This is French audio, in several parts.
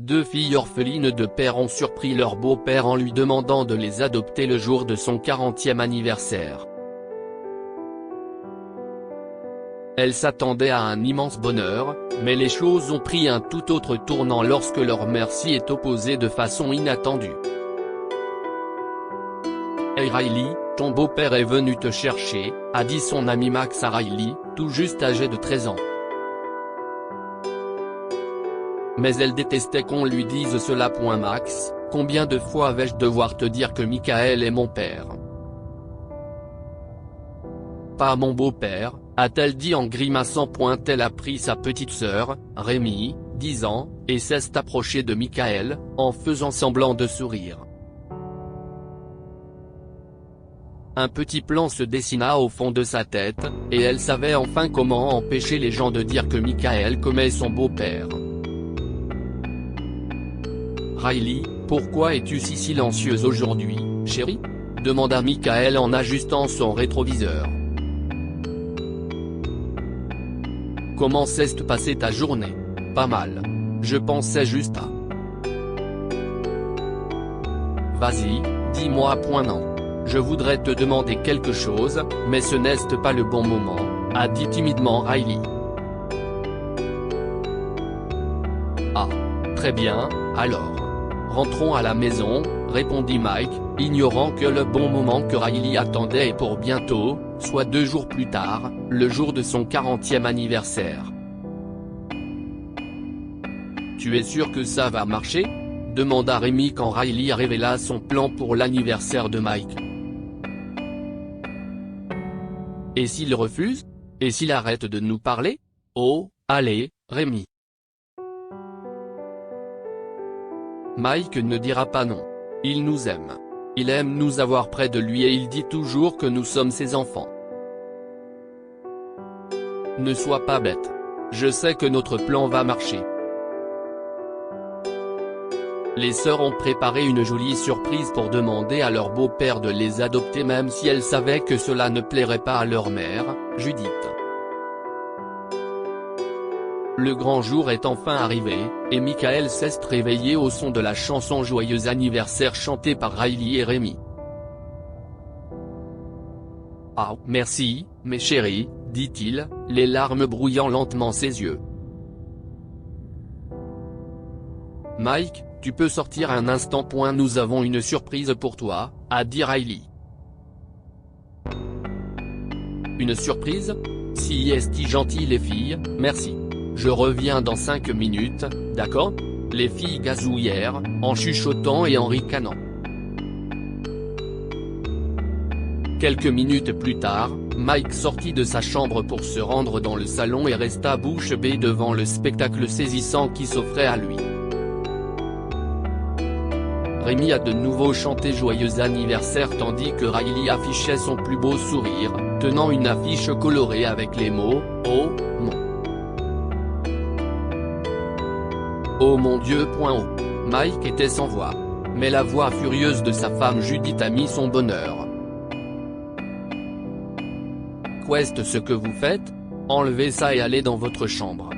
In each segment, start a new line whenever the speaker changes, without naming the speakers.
2 filles orphelines de père ont surpris leur beau-père en lui demandant de les adopter le jour de son 40e anniversaire. Elles s'attendaient à un immense bonheur, mais les choses ont pris un tout autre tournant lorsque leur mère s'y est opposée de façon inattendue. « Hey Riley, ton beau-père est venu te chercher », a dit son ami Max à Riley, tout juste âgé de 13 ans. Mais elle détestait qu'on lui dise cela. Max, combien de fois vais-je devoir te dire que Michael est mon père? Pas mon beau-père, a-t-elle dit en grimaçant. Elle a pris sa petite sœur, Rémi, 10 ans, et s'est approchée de Michael, en faisant semblant de sourire. Un petit plan se dessina au fond de sa tête, et elle savait enfin comment empêcher les gens de dire que Michael commet son beau-père. « Riley, pourquoi es-tu si silencieuse aujourd'hui, chérie ?» demanda Michael en ajustant son rétroviseur. « Comment s'est passée ta journée? Pas mal. Je pensais juste à… » « Vas-y, dis-moi. Non. Je voudrais te demander quelque chose, mais ce n'est pas le bon moment, » a dit timidement Riley. « Ah. Très bien, alors. Rentrons à la maison, » répondit Mike, ignorant que le bon moment que Riley attendait est pour bientôt, soit 2 jours plus tard, le jour de son 40e anniversaire. « Tu es sûr que ça va marcher ? » demanda Rémi quand Riley révéla son plan pour l'anniversaire de Mike. « Et s'il refuse ? Et s'il arrête de nous parler ? Oh, allez, Rémi. » Mike ne dira pas non. Il nous aime. Il aime nous avoir près de lui et il dit toujours que nous sommes ses enfants. Ne sois pas bête. Je sais que notre plan va marcher. Les sœurs ont préparé une jolie surprise pour demander à leur beau-père de les adopter même si elles savaient que cela ne plairait pas à leur mère, Judith. Le grand jour est enfin arrivé, et Michael s'est réveillé au son de la chanson Joyeux anniversaire chantée par Riley et Rémi. « Ah, merci, mes chéris, » dit-il, les larmes brouillant lentement ses yeux. « Mike, tu peux sortir un instant. Nous avons une surprise pour toi, » a dit Riley. « Une surprise? Si est gentil les filles, merci. Je reviens dans 5 minutes, d'accord ?» Les filles gazouillèrent, en chuchotant et en ricanant. Quelques minutes plus tard, Mike sortit de sa chambre pour se rendre dans le salon et resta bouche bée devant le spectacle saisissant qui s'offrait à lui. Rémi a de nouveau chanté Joyeux anniversaire tandis que Riley affichait son plus beau sourire, tenant une affiche colorée avec les mots « Oh, mon… Oh mon Dieu !» Mike était sans voix. Mais la voix furieuse de sa femme Judith a mis son bonheur. « Qu'est-ce ce que vous faites? Enlevez ça et allez dans votre chambre.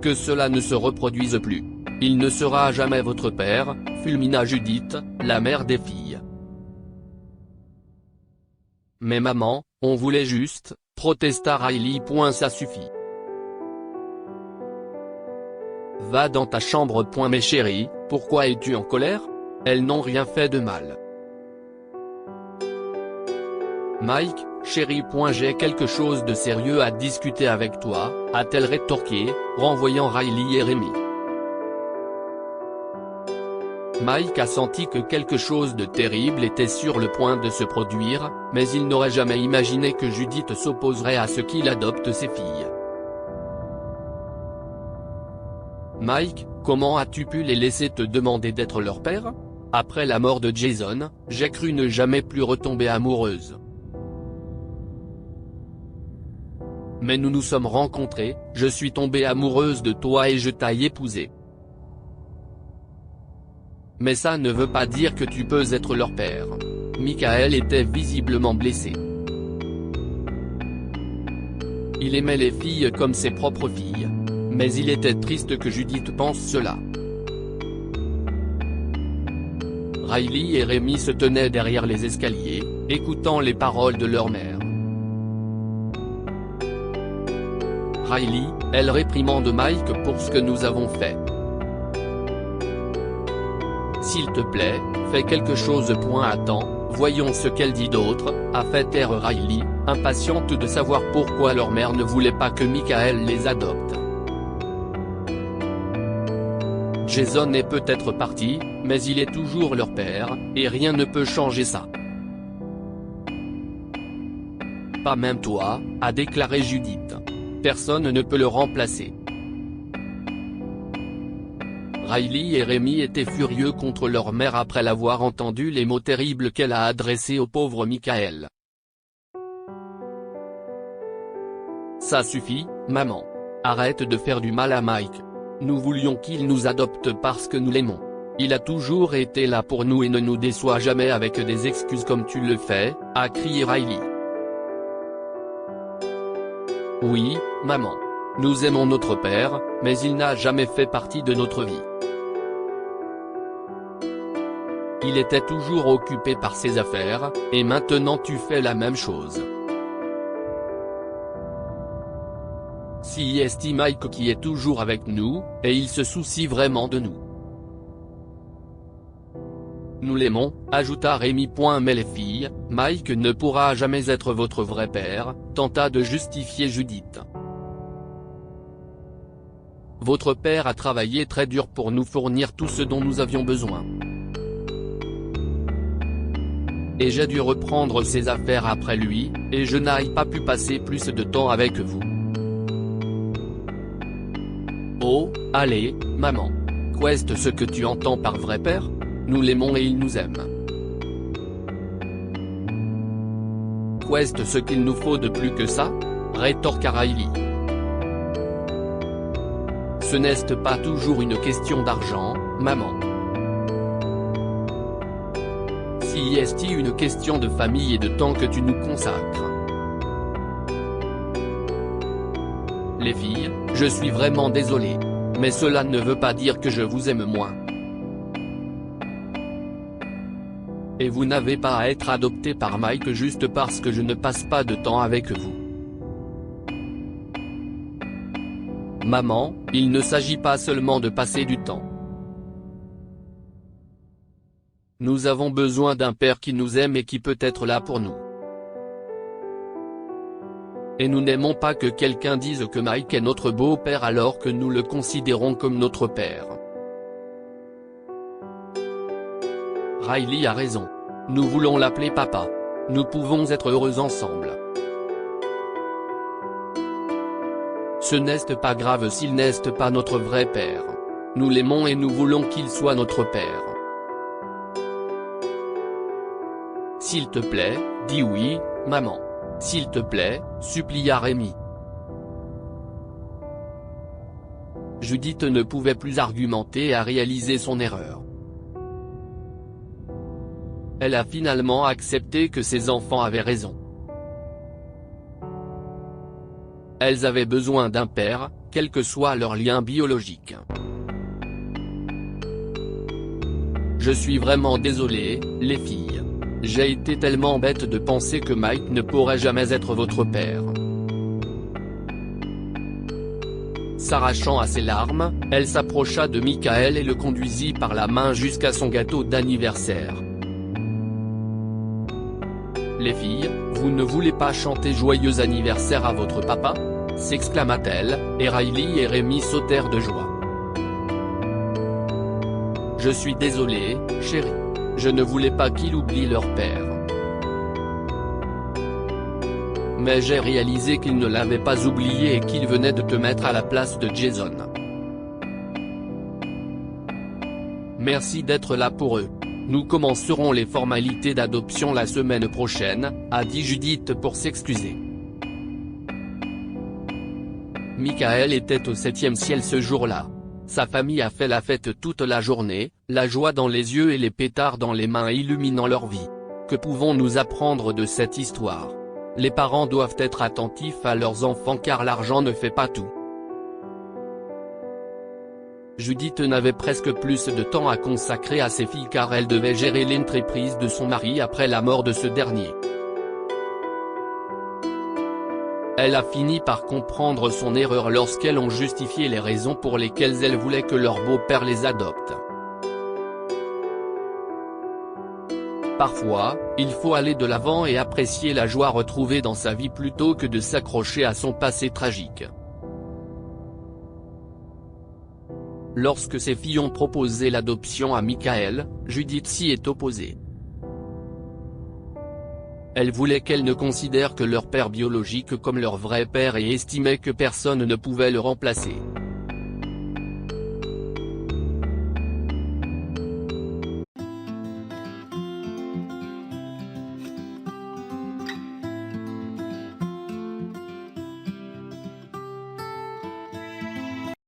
Que cela ne se reproduise plus. Il ne sera jamais votre père, » fulmina Judith, la mère des filles. « Mais maman, on voulait juste, » protesta Riley. « Ça suffit. Va dans ta chambre. Mes chéris, pourquoi es-tu en colère? Elles n'ont rien fait de mal. » Mike, chéri. J'ai quelque chose de sérieux à discuter avec toi, a-t-elle rétorqué, renvoyant Riley et Rémi. Mike a senti que quelque chose de terrible était sur le point de se produire, mais il n'aurait jamais imaginé que Judith s'opposerait à ce qu'il adopte ses filles. « Mike, comment as-tu pu les laisser te demander d'être leur père? Après la mort de Jason, j'ai cru ne jamais plus retomber amoureuse. Mais nous nous sommes rencontrés, je suis tombée amoureuse de toi et je t'ai épousé. Mais ça ne veut pas dire que tu peux être leur père. » Michael était visiblement blessé. Il aimait les filles comme ses propres filles. Mais il était triste que Judith pense cela. Riley et Rémi se tenaient derrière les escaliers, écoutant les paroles de leur mère. Riley, elle réprimande Mike pour ce que nous avons fait. S'il te plaît, fais quelque chose. Attends, voyons ce qu'elle dit d'autre, a fait taire Riley, impatiente de savoir pourquoi leur mère ne voulait pas que Michael les adopte. Jason est peut-être parti, mais il est toujours leur père, et rien ne peut changer ça. Pas même toi, a déclaré Judith. Personne ne peut le remplacer. Riley et Rémi étaient furieux contre leur mère après l'avoir entendu les mots terribles qu'elle a adressés au pauvre Michael. Ça suffit, maman. Arrête de faire du mal à Mike. Nous voulions qu'il nous adopte parce que nous l'aimons. Il a toujours été là pour nous et ne nous déçoit jamais avec des excuses comme tu le fais, a crié Riley. Oui, maman. Nous aimons notre père, mais il n'a jamais fait partie de notre vie. Il était toujours occupé par ses affaires, et maintenant tu fais la même chose. Si est Mike qui est toujours avec nous, et il se soucie vraiment de nous. Nous l'aimons, ajouta Rémi. Mais les filles, Mike ne pourra jamais être votre vrai père, tenta de justifier Judith. Votre père a travaillé très dur pour nous fournir tout ce dont nous avions besoin. Et j'ai dû reprendre ses affaires après lui, et je n'ai pas pu passer plus de temps avec vous. Oh, allez, maman. Qu'est-ce ce que tu entends par vrai père? Nous l'aimons et il nous aime. Qu'est-ce ce qu'il nous faut de plus que ça? Rétorqua Riley. Ce n'est pas toujours une question d'argent, maman. Si est une question de famille et de temps que tu nous consacres. Les filles, je suis vraiment désolé. Mais cela ne veut pas dire que je vous aime moins. Et vous n'avez pas à être adopté par Mike juste parce que je ne passe pas de temps avec vous. Maman, il ne s'agit pas seulement de passer du temps. Nous avons besoin d'un père qui nous aime et qui peut être là pour nous. Et nous n'aimons pas que quelqu'un dise que Mike est notre beau-père alors que nous le considérons comme notre père. Riley a raison. Nous voulons l'appeler papa. Nous pouvons être heureux ensemble. Ce n'est pas grave s'il n'est pas notre vrai père. Nous l'aimons et nous voulons qu'il soit notre père. S'il te plaît, dis oui, maman. S'il te plaît, supplia Rémi. Judith ne pouvait plus argumenter et a réalisé son erreur. Elle a finalement accepté que ses enfants avaient raison. Elles avaient besoin d'un père, quel que soit leur lien biologique. Je suis vraiment désolé, les filles. J'ai été tellement bête de penser que Mike ne pourrait jamais être votre père. S'arrachant à ses larmes, elle s'approcha de Michael et le conduisit par la main jusqu'à son gâteau d'anniversaire. Les filles, vous ne voulez pas chanter joyeux anniversaire à votre papa? S'exclama-t-elle, et Riley et Rémi sautèrent de joie. Je suis désolée, chérie. Je ne voulais pas qu'il oublie leur père. Mais j'ai réalisé qu'il ne l'avait pas oublié et qu'il venait de te mettre à la place de Jason. Merci d'être là pour eux. Nous commencerons les formalités d'adoption la semaine prochaine, a dit Judith pour s'excuser. Michael était au 7e ciel ce jour-là. Sa famille a fait la fête toute la journée, la joie dans les yeux et les pétards dans les mains illuminant leur vie. Que pouvons-nous apprendre de cette histoire? Les parents doivent être attentifs à leurs enfants car l'argent ne fait pas tout. Judith n'avait presque plus de temps à consacrer à ses filles car elle devait gérer l'entreprise de son mari après la mort de ce dernier. Elle a fini par comprendre son erreur lorsqu'elles ont justifié les raisons pour lesquelles elle voulait que leur beau-père les adopte. Parfois, il faut aller de l'avant et apprécier la joie retrouvée dans sa vie plutôt que de s'accrocher à son passé tragique. Lorsque ses filles ont proposé l'adoption à Michael, Judith s'y est opposée. Elle voulait qu'elles ne considèrent que leur père biologique comme leur vrai père et estimait que personne ne pouvait le remplacer.